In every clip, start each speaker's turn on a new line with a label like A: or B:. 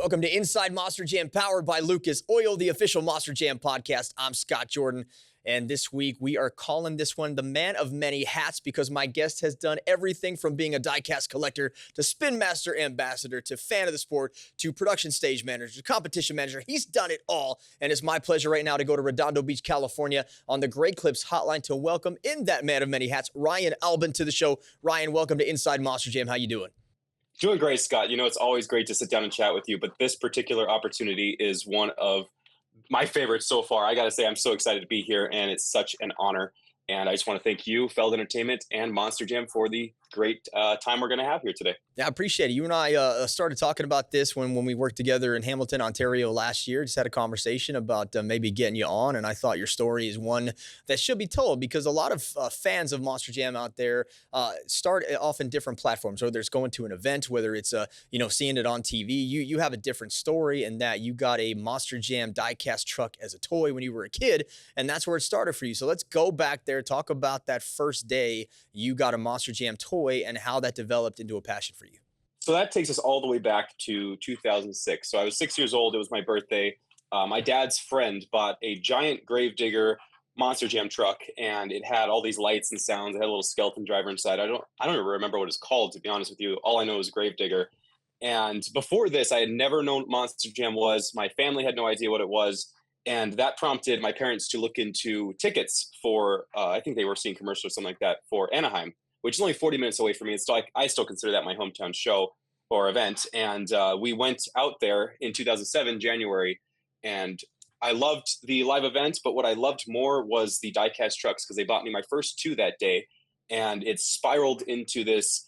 A: Welcome to Inside Monster Jam, powered by Lucas Oil, the official Monster Jam podcast. I'm Scott Jordan, and this week we are calling this one the Man of Many Hats because my guest has done everything from being a diecast collector to Spin Master ambassador to fan of the sport to production stage manager to competition manager. He's done it all, and it's my pleasure right now to go to Redondo Beach, California on the Great Clips hotline to welcome in that Man of Many Hats, Ryan Albin, to the show. Ryan, welcome to Inside Monster Jam. How you doing?
B: Doing great, Scott. You know, it's always great to sit down and chat with you, but this particular opportunity is one of my favorites so far. I got to say, I'm so excited to be here, and it's such an honor. And I just want to thank you, Feld Entertainment, and Monster Jam for the great time we're going to have here today.
A: Yeah, I appreciate it. You and I started talking about this when we worked together in Hamilton, Ontario last year. Just had a conversation about maybe getting you on, and I thought your story is one that should be told because a lot of fans of Monster Jam out there start off in different platforms, whether it's going to an event, whether it's seeing it on TV. You have a different story in that you got a Monster Jam diecast truck as a toy when you were a kid, and that's where it started for you. So let's go back there, talk about that first day you got a Monster Jam toy and how that developed into a passion for you.
B: So that takes us all the way back to 2006. So I was 6 years old. It was my birthday. My dad's friend bought a giant Gravedigger Monster Jam truck, and it had all these lights and sounds. It had a little skeleton driver inside. I don't even remember what it's called, to be honest with you. All I know is Gravedigger. And before this, I had never known what Monster Jam was. My family had no idea what it was. And that prompted my parents to look into tickets for, I think they were seeing commercials or something like that, for Anaheim, which is only 40 minutes away from me. It's still, I still consider that my hometown show or event. And we went out there in 2007, January, and I loved the live event, but what I loved more was the diecast trucks because they bought me my first two that day. And it spiraled into this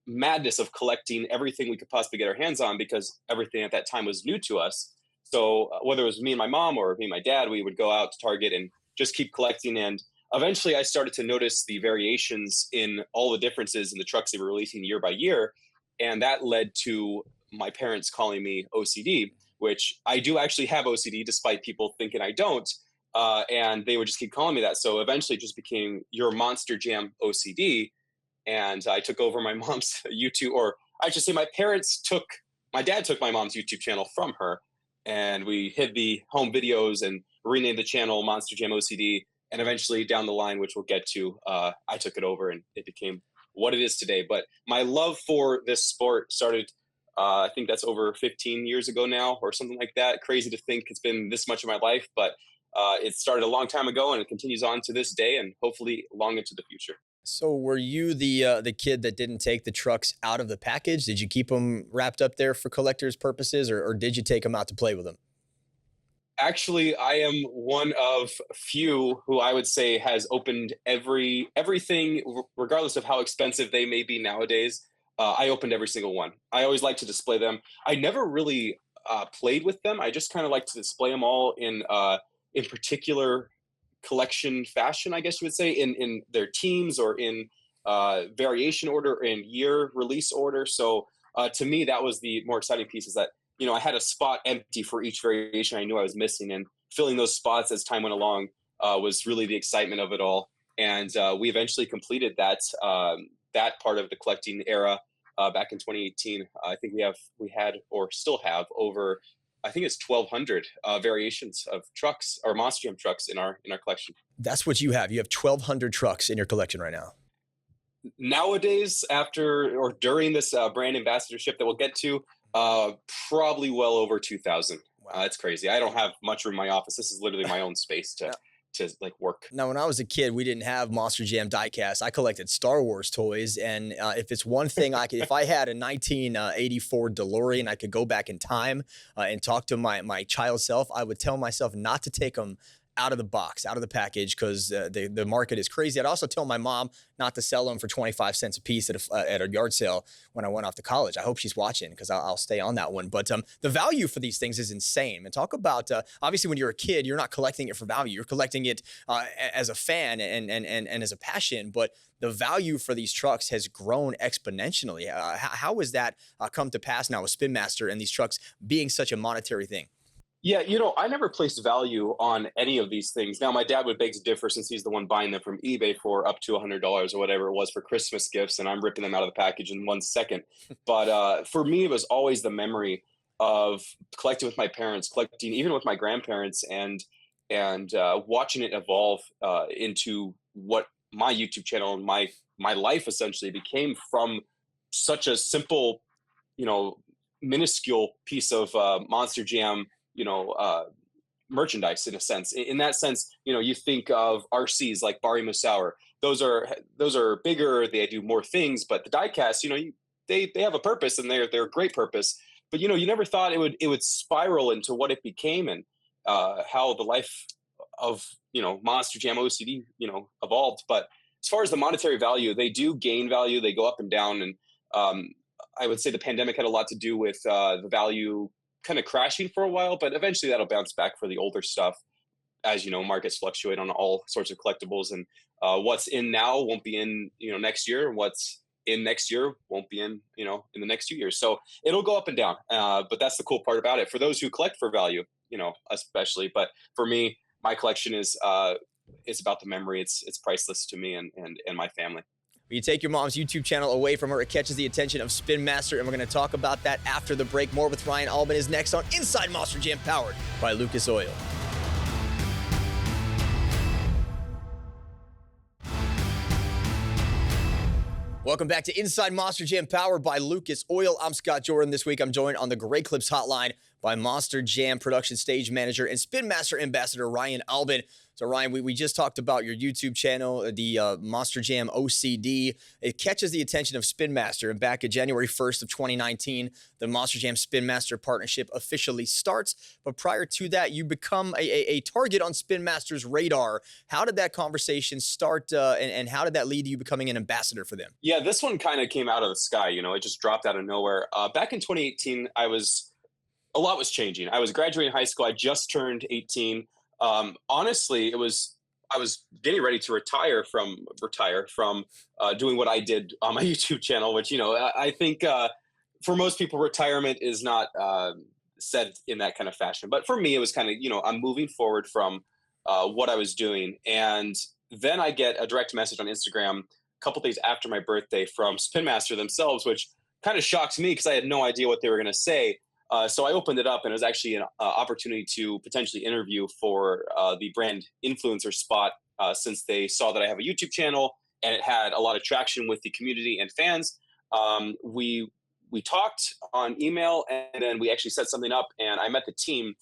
B: madness of collecting everything we could possibly get our hands on because everything at that time was new to us. So whether it was me and my mom or me and my dad, we would go out to Target and just keep collecting. And eventually I started to notice the variations in all the differences in the trucks they were releasing year by year. And that led to my parents calling me OCD, which I do actually have OCD despite people thinking I don't. And they would just keep calling me that. So eventually it just became your Monster Jam OCD. And I took over my mom's YouTube, or I should say my dad took my mom's YouTube channel from her. And we hid the home videos and renamed the channel Monster Jam OCD. And eventually down the line, which we'll get to, I took it over and it became what it is today. But my love for this sport started, I think that's over 15 years ago now or something like that. Crazy to think it's been this much of my life, but it started a long time ago and it continues on to this day and hopefully long into the future.
A: So were you the kid that didn't take the trucks out of the package? Did you keep them wrapped up there for collectors' purposes, or did you take them out to play with them?
B: Actually, I am one of few who I would say has opened everything, regardless of how expensive they may be nowadays. I opened every single one. I always like to display them. I never really played with them. I just kind of like to display them all in particular collection fashion, I guess you would say, in their teams or in variation order, in year release order. So to me, that was the more exciting piece, is that I had a spot empty for each variation I knew I was missing, and filling those spots as time went along was really the excitement of it all. And we eventually completed that part of the collecting era back in 2018. I think we had or still have over, I think it's 1,200 variations of trucks or Monster Jam trucks in our collection.
A: That's what you have. You have 1,200 trucks in your collection right now.
B: Nowadays, after or during this brand ambassadorship that we'll get to, probably well over 2,000. Wow. It's crazy. I don't have much room in my office. This is literally my own space to like work.
A: Now, when I was a kid, we didn't have Monster Jam diecast. I collected Star Wars toys, and if it's one thing I could, if I had a 1984 DeLorean, I could go back in time and talk to my child self, I would tell myself not to take them out of the box, out of the package, because the market is crazy. I'd also tell my mom not to sell them for 25 cents a piece at a yard sale when I went off to college. I hope she's watching because I'll stay on that one. But the value for these things is insane. And talk about, obviously when you're a kid, you're not collecting it for value. You're collecting it as a fan and as a passion. But the value for these trucks has grown exponentially. How has that come to pass now with Spin Master and these trucks being such a monetary thing?
B: Yeah, I never placed value on any of these things. Now, my dad would beg to differ since he's the one buying them from eBay for up to $100 or whatever it was for Christmas gifts, and I'm ripping them out of the package in 1 second. But for me, it was always the memory of collecting with my parents, collecting even with my grandparents, and watching it evolve into what my YouTube channel and my life essentially became from such a simple, you know, minuscule piece of Monster Jam, you know, merchandise in a sense. In that sense, you know, you think of RCs like Bari Musauer. Those are bigger. They do more things, but the diecast, you know, they have a purpose, and they're a great purpose. But you know, you never thought it would spiral into what it became, and how the life of, you know, Monster Jam OCD, you know, evolved. But as far as the monetary value, they do gain value. They go up and down, and I would say the pandemic had a lot to do with the value kind of crashing for a while, but eventually that'll bounce back for the older stuff. As you know, markets fluctuate on all sorts of collectibles, and what's in now won't be in, you know, next year. And what's in next year won't be in, you know, in the next 2 years. So it'll go up and down. But that's the cool part about it for those who collect for value, you know, especially. But for me, my collection is it's about the memory. It's priceless to me and my family.
A: You take your mom's YouTube channel away from her, it catches the attention of Spin Master, and we're going to talk about that after the break. More with Ryan Albin is next on Inside Monster Jam, powered by Lucas Oil. Welcome back to Inside Monster Jam, powered by Lucas Oil. I'm Scott Jordan. This week, I'm joined on the Great Clips Hotline by Monster Jam production stage manager and Spin Master ambassador Ryan Albin. So Ryan, we just talked about your YouTube channel, the Monster Jam OCD. It catches the attention of Spin Master, and back at January 1st of 2019, the Monster Jam Spin Master partnership officially starts. But prior to that, you become a target on Spin Master's radar. How did that conversation start, and how did that lead to you becoming an ambassador for them?
B: Yeah, this one kind of came out of the sky. You know, it just dropped out of nowhere. Back in 2018, a lot was changing. I was graduating high school. I just turned 18. Honestly, I was getting ready to retire from doing what I did on my YouTube channel, which, you know, I think for most people, retirement is not said in that kind of fashion. But for me, it was kind of, you know, I'm moving forward from what I was doing. And then I get a direct message on Instagram a couple days after my birthday from Spin Master themselves, which kind of shocked me because I had no idea what they were going to say. So I opened it up, and it was actually an opportunity to potentially interview for the brand influencer spot, since they saw that I have a YouTube channel and it had a lot of traction with the community and fans. We talked on email, and then we actually set something up, and I met the team.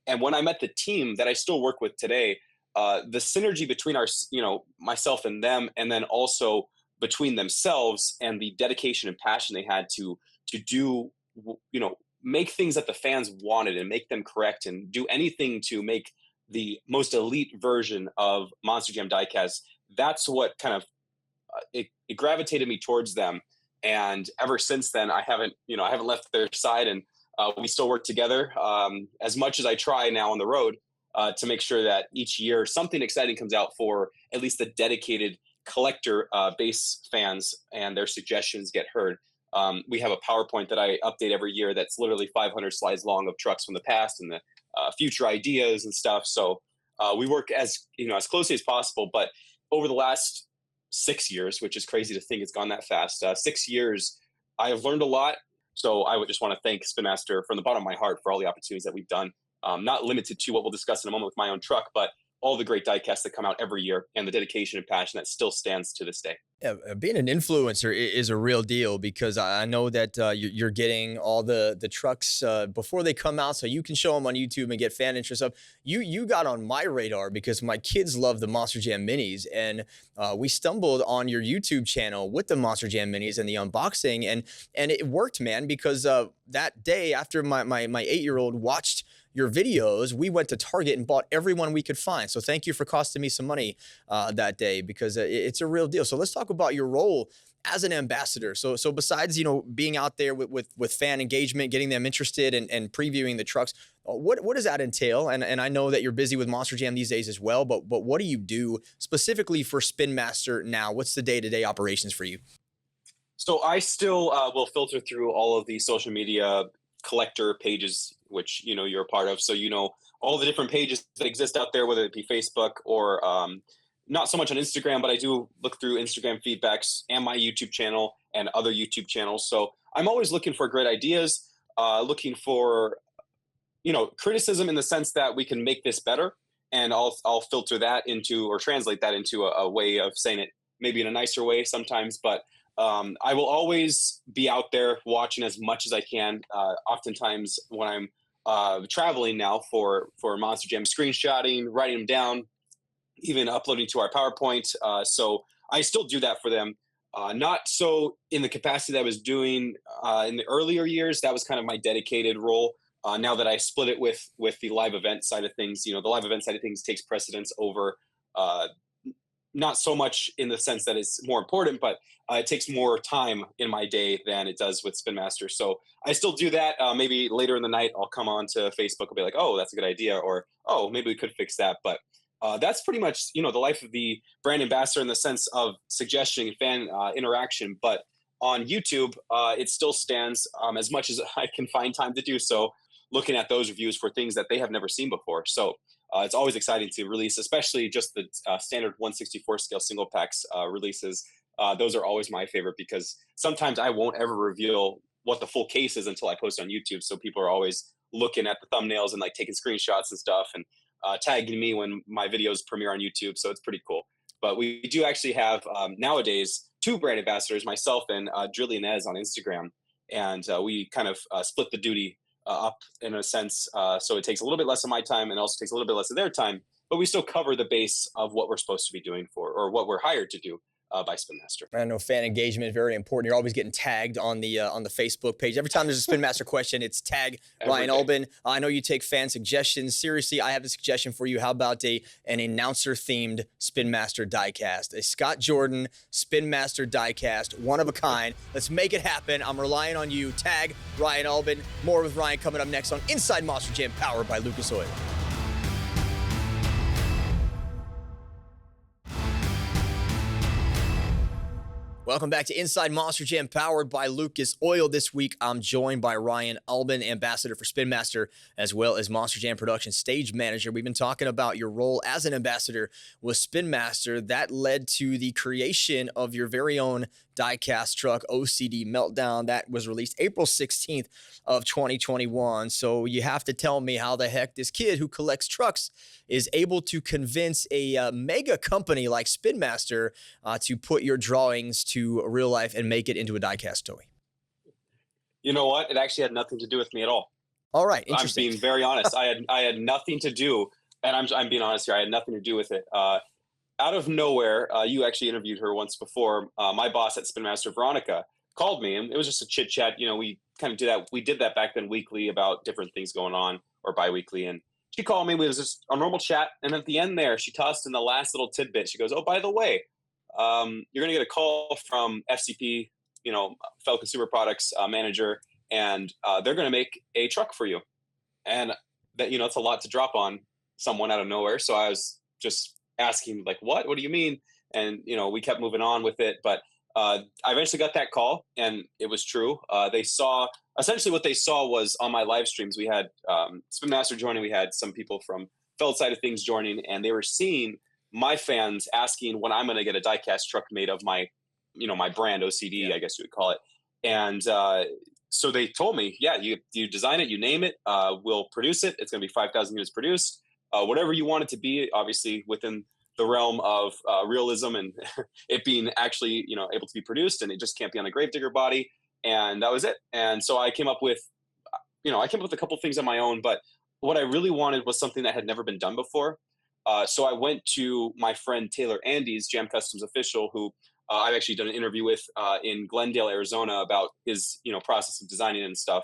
B: And when I met the team that I still work with today, the synergy between you know, myself and them, and then also between themselves and the dedication and passion they had to do, you know, make things that the fans wanted and make them correct and do anything to make the most elite version of Monster Jam diecast. That's what kind of it gravitated me towards them. And ever since then, I haven't left their side, and we still work together as much as I try now on the road to make sure that each year something exciting comes out for at least the dedicated collector base fans, and their suggestions get heard. We have a PowerPoint that I update every year that's literally 500 slides long of trucks from the past and the future ideas and stuff. So we work as closely as possible. But over the last 6 years, which is crazy to think it's gone that fast, 6 years, I have learned a lot. So I would just want to thank Spin Master from the bottom of my heart for all the opportunities that we've done. Not limited to what we'll discuss in a moment with my own truck, but all the great diecasts that come out every year, and the dedication and passion that still stands to this day.
A: Yeah, being an influencer is a real deal, because I know that you're getting all the trucks before they come out, so you can show them on YouTube and get fan interest up. You got on my radar because my kids love the Monster Jam minis, and we stumbled on your YouTube channel with the Monster Jam minis and the unboxing, and it worked, man, because that day after my 8-year-old watched your videos, we went to Target and bought every one we could find. So thank you for costing me some money that day, because it's a real deal. So let's talk about your role as an ambassador. So besides, you know, being out there with fan engagement, getting them interested and previewing the trucks, what does that entail? And I know that you're busy with Monster Jam these days as well, but what do you do specifically for Spin Master now? What's the day-to-day operations for you?
B: So I still will filter through all of the social media collector pages, which, you know, you're a part of. So, you know, all the different pages that exist out there, whether it be Facebook or not so much on Instagram, but I do look through Instagram feedbacks and my YouTube channel and other YouTube channels. So I'm always looking for great ideas. looking for, criticism in the sense that we can make this better, and I'll filter that into, or translate that into a way of saying it maybe in a nicer way sometimes. But I will always be out there watching as much as I can. Oftentimes when I'm traveling now for Monster Jam, screenshotting, writing them down, even uploading to our PowerPoint. So I still do that for them. Not so in the capacity that I was doing in the earlier years. That was kind of my dedicated role. Now that I split it with the live event side of things, the live event side of things takes precedence over, uh, not so much in the sense that it's more important, but it takes more time in my day than it does with Spin Master. So I still do that. Maybe later in the night, I'll come on to Facebook and be like, "Oh, that's a good idea," or "Oh, maybe we could fix that." But that's pretty much the life of the brand ambassador in the sense of suggestion and fan interaction. But on YouTube, it still stands as much as I can find time to do so, looking at those reviews for things that they have never seen before. So it's always exciting to release, especially just the standard 1/64 scale single packs releases. Those are always my favorite because sometimes I won't ever reveal what the full case is until I post on YouTube. So people are always looking at the thumbnails and like taking screenshots and stuff, and tagging me when my videos premiere on YouTube. So it's pretty cool. But we do actually have nowadays two brand ambassadors, myself and Drillian Ez on Instagram. And we kind of split the duty up in a sense. So it takes a little bit less of my time and also takes a little bit less of their time, but we still cover the base of what we're supposed to be doing for, or what we're hired to do by Spin Master.
A: I know fan engagement is very important. You're always getting tagged on the Facebook page. Every time there's a Spin Master question, it's tag Ryan Albin. I know you take fan suggestions seriously. I have a suggestion for you. How about an announcer themed Spin Master diecast? A Scott Jordan Spin Master diecast, one of a kind. Let's make it happen. I'm relying on you. Tag Ryan Albin. More with Ryan coming up next on Inside Monster Jam, powered by Lucas Oil. Welcome back to Inside Monster Jam, powered by Lucas Oil. This week, I'm joined by Ryan Albin, ambassador for Spin Master, as well as Monster Jam Production stage manager. We've been talking about your role as an ambassador with Spin Master. That led to the creation of your very own diecast truck, OCD Meltdown. That was released April 16th of 2021. So you have to tell me how the heck this kid who collects trucks is able to convince a mega company like Spin Master to put your drawings to real life and make it into a diecast toy.
B: You know what? It actually had nothing to do with me at all.
A: All right, interesting.
B: I'm being very honest. I had nothing to do, and I'm being honest here. I had nothing to do with it. Out of nowhere, you actually interviewed her once before. My boss at Spin Master, Veronica, called me, and it was just a chit chat. We kind of did that. We did that back then weekly about different things going on, or biweekly. And she called me. It was just a normal chat, and at the end there, she tossed in the last little tidbit. She goes, "Oh, by the way, you're going to get a call from FCP, Fel Consumer Products manager, and they're going to make a truck for you." And that, it's a lot to drop on someone out of nowhere. So I was just asking, like, what do you mean? And we kept moving on with it, but I eventually got that call, and it was true. They saw, essentially what they saw was on my live streams, we had Spin Master joining, we had some people from Feld side of things joining, and they were seeing my fans asking when I'm going to get a diecast truck made of my my brand, OCD, I guess you would call it. And so they told me, yeah, you design it, you name it, we'll produce it. It's going to be 5,000 units produced. Whatever you want it to be, obviously within the realm of realism and it being actually, able to be produced, and it just can't be on a gravedigger body. And that was it. And so I came up with, a couple things on my own, but what I really wanted was something that had never been done before. So I went to my friend Taylor Andes, Jam Customs official, who I've actually done an interview with in Glendale, Arizona, about his, process of designing and stuff.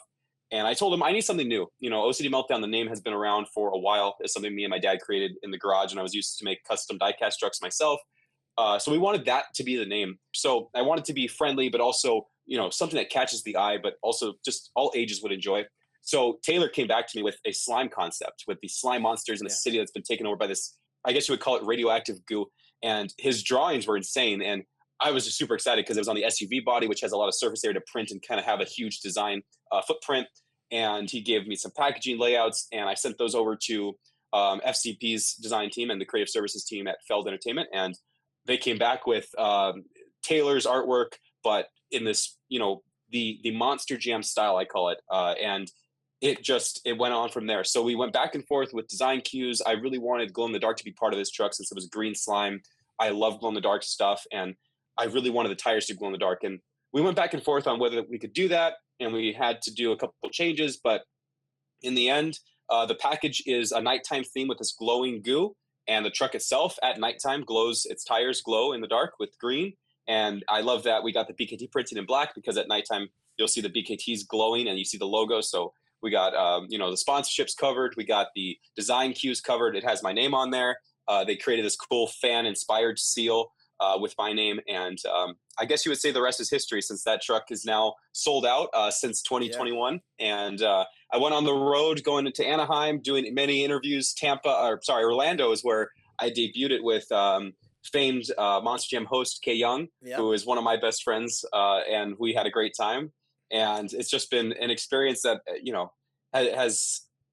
B: And I told him I need something new. OCD Meltdown, the name has been around for a while. It's something me and my dad created in the garage, and I was used to make custom diecast trucks myself. So we wanted that to be the name. So I wanted to be friendly, but also, something that catches the eye, but also just all ages would enjoy. So Taylor came back to me with a slime concept with the slime monsters in a city that's been taken over by this, I guess you would call it radioactive goo. And his drawings were insane. And I was just super excited because it was on the SUV body, which has a lot of surface area to print and kind of have a huge design footprint. And he gave me some packaging layouts, and I sent those over to FCP's design team and the creative services team at Feld Entertainment. And they came back with Taylor's artwork, but in this, the Monster Jam style, I call it, and it went on from there. So we went back and forth with design cues. I really wanted glow in the dark to be part of this truck since it was green slime. I love glow in the dark stuff, and I really wanted the tires to glow in the dark. And we went back and forth on whether we could do that, and we had to do a couple of changes. But in the end, the package is a nighttime theme with this glowing goo, and the truck itself at nighttime glows. Its tires glow in the dark with green, and I love that we got the BKT printed in black because at nighttime you'll see the BKTs glowing and you see the logo. So we got the sponsorships covered. We got the design cues covered. It has my name on there. They created this cool fan inspired seal with my name, and I guess you would say the rest is history since that truck is now sold out since 2021. Yeah. And I went on the road going into Anaheim, doing many interviews. Orlando is where I debuted it with famed Monster Jam host Kay Young, who is one of my best friends, and we had a great time. And it's just been an experience that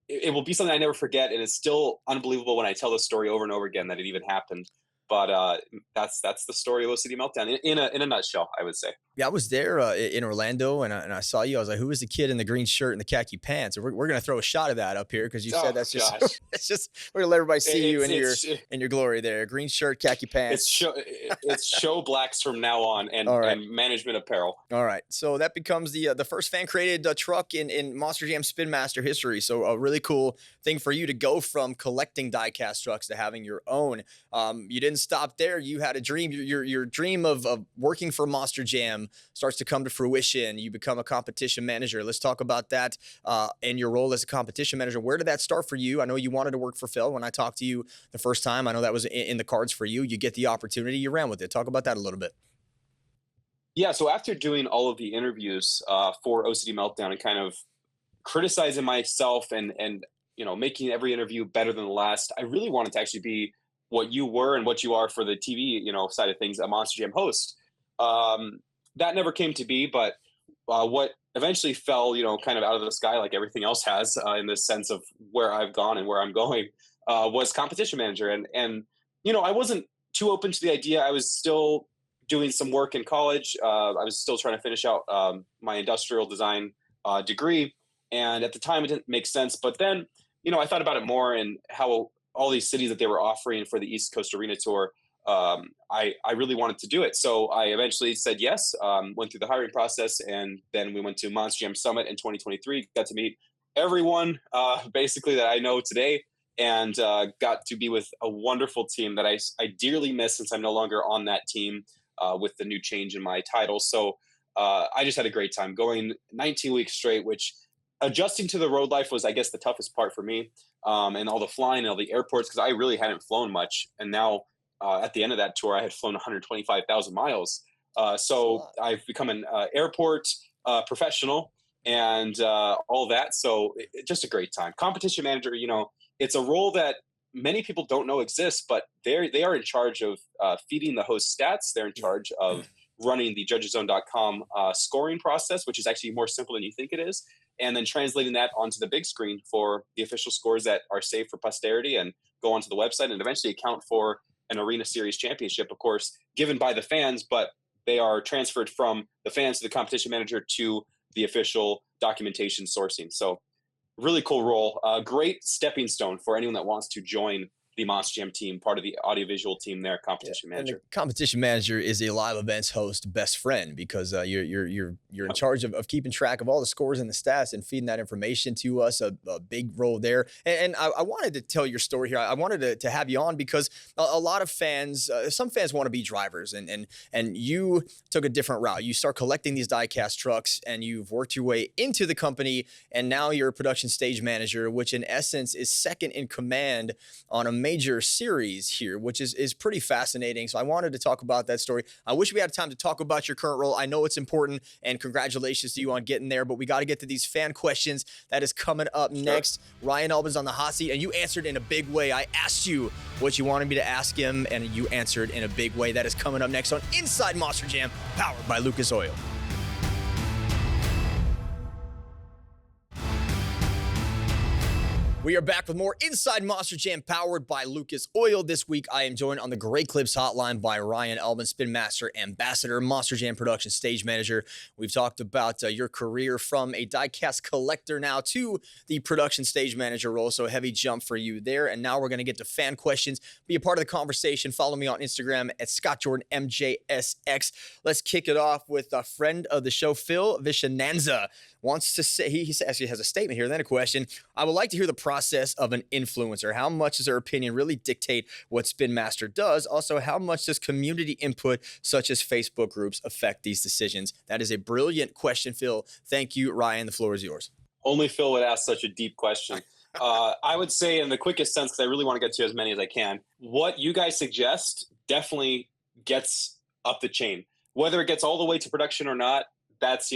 B: it will be something I never forget, and it's still unbelievable when I tell the story over and over again that it even happened. But that's the story of OCD Meltdown in a nutshell, I would say.
A: Yeah, I was there in Orlando, and I saw you. I was like, "Who was the kid in the green shirt and the khaki pants?" And we're gonna throw a shot of that up here because you said that's just it's just we're gonna let everybody see you in your glory there. Green shirt, khaki pants.
B: It's show blacks from now on, and management apparel.
A: All right, so that becomes the first fan created truck in Monster Jam Spin Master history. So a really cool thing for you to go from collecting diecast trucks to having your own. You didn't stop there. You had a dream. Your dream of working for Monster Jam starts to come to fruition. You become a competition manager. Let's talk about that and your role as a competition manager. Where did that start for you? I know you wanted to work for Phil when I talked to you the first time. I know that was in the cards for you. You get the opportunity, you ran with it. Talk about that a little bit.
B: Yeah, so after doing all of the interviews for OCD Meltdown and kind of criticizing myself and making every interview better than the last, I really wanted to actually be what you were and what you are for the TV side of things, a Monster Jam host. That never came to be, but what eventually fell, kind of out of the sky like everything else has in the sense of where I've gone and where I'm going, was competition manager. And I wasn't too open to the idea. I was still doing some work in college. I was still trying to finish out my industrial design degree. And at the time it didn't make sense. But then, I thought about it more and how all these cities that they were offering for the East Coast Arena Tour, I really wanted to do it. So I eventually said yes, went through the hiring process, and then we went to Monster Jam Summit in 2023, got to meet everyone basically that I know today, and got to be with a wonderful team that I dearly miss since I'm no longer on that team with the new change in my title. So I just had a great time going 19 weeks straight, which adjusting to the road life was, I guess, the toughest part for me, and all the flying and all the airports, because I really hadn't flown much. And now at the end of that tour, I had flown 125,000 miles. So I've become an airport professional and all that. So just a great time. Competition manager, it's a role that many people don't know exists, but they are in charge of feeding the host stats. They're in charge of running the judgeszone.com scoring process, which is actually more simple than you think it is, and then translating that onto the big screen for the official scores that are saved for posterity and go onto the website and eventually account for an Arena Series championship, of course, given by the fans, but they are transferred from the fans to the competition manager to the official documentation sourcing. So really cool role. Great stepping stone for anyone that wants to join the Monster Jam team, part of the audiovisual team there, competition manager.
A: And the competition manager is a live events host best friend because you're in charge of keeping track of all the scores and the stats and feeding that information to us, a big role there. And I wanted to tell your story here. I wanted to have you on because a lot of fans, some fans want to be drivers, and you took a different route. You start collecting these diecast trucks and you've worked your way into the company, and now you're a production stage manager, which in essence is second in command on a major series here, which is pretty fascinating. So I wanted to talk about that story. I wish we had time to talk about your current role. I know it's important, and congratulations to you on getting there, but we got to get to these fan questions. That is coming up next. Ryan Albin's on the hot seat, and you answered in a big way. I asked you what you wanted me to ask him, and you answered in a big way. That is coming up next on Inside Monster Jam, powered by Lucas Oil. We are back with more Inside Monster Jam powered by Lucas Oil. This week, I am joined on the Great Clips hotline by Ryan Albin, Spin Master Ambassador, Monster Jam Production Stage Manager. We've talked about your career from a diecast collector now to the production stage manager role, so a heavy jump for you there. And now we're going to get to fan questions. Be a part of the conversation. Follow me on Instagram at ScottJordanMJSX. Let's kick it off with a friend of the show, Phil Vishananza. Wants to say, he actually has a statement here, then a question. I would like to hear the process of an influencer. How much does their opinion really dictate what Spin Master does? Also, how much does community input, such as Facebook groups, affect these decisions? That is a brilliant question, Phil. Thank you, Ryan. The floor is yours.
B: Only Phil would ask such a deep question. I would say in the quickest sense, because I really want to get to as many as I can, what you guys suggest definitely gets up the chain. Whether it gets all the way to production or not, that's,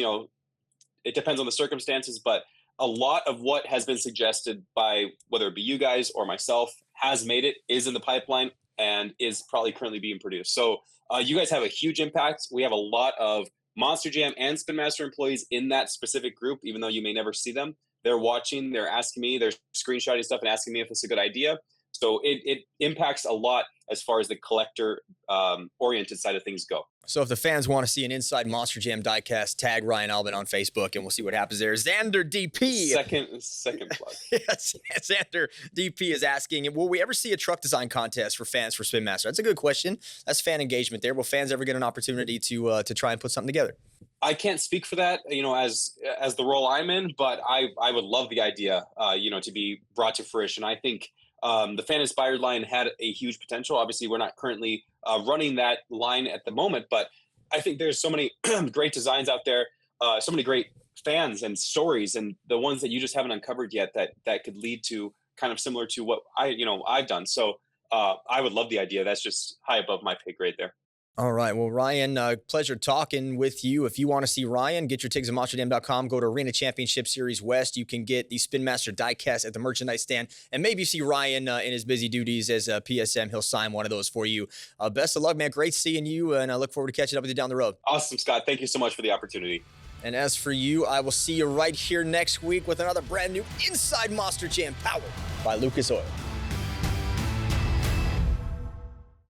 B: it depends on the circumstances, but a lot of what has been suggested by whether it be you guys or myself has made it, is in the pipeline, and is probably currently being produced. So you guys have a huge impact. We have a lot of Monster Jam and Spin Master employees in that specific group, even though you may never see them. They're watching, they're asking me, they're screenshotting stuff and asking me if it's a good idea. So it impacts a lot as far as the collector oriented side of things go.
A: So if the fans want to see an Inside Monster Jam diecast, tag Ryan Albin on Facebook and we'll see what happens there. Xander DP.
B: Second plug.
A: Yes, Xander DP is asking, will we ever see a truck design contest for fans for Spin Master? That's a good question. That's fan engagement there. Will fans ever get an opportunity to try and put something together?
B: I can't speak for that, as the role I'm in, but I would love the idea, to be brought to fruition. I think the fan inspired line had a huge potential. Obviously, we're not currently running that line at the moment, but I think there's so many great designs out there, so many great fans and stories, and the ones that you just haven't uncovered yet that could lead to kind of similar to what I've done. So I would love the idea. That's just high above my pay grade there.
A: All right. Well, Ryan, pleasure talking with you. If you want to see Ryan, get your tickets at monsterdam.com. Go to Arena Championship Series West. You can get the Spin Master diecast at the merchandise stand. And maybe you see Ryan in his busy duties as a PSM. He'll sign one of those for you. Best of luck, man. Great seeing you. And I look forward to catching up with you down the road.
B: Awesome, Scott. Thank you so much for the opportunity.
A: And as for you, I will see you right here next week with another brand new Inside Monster Jam powered by Lucas Oil.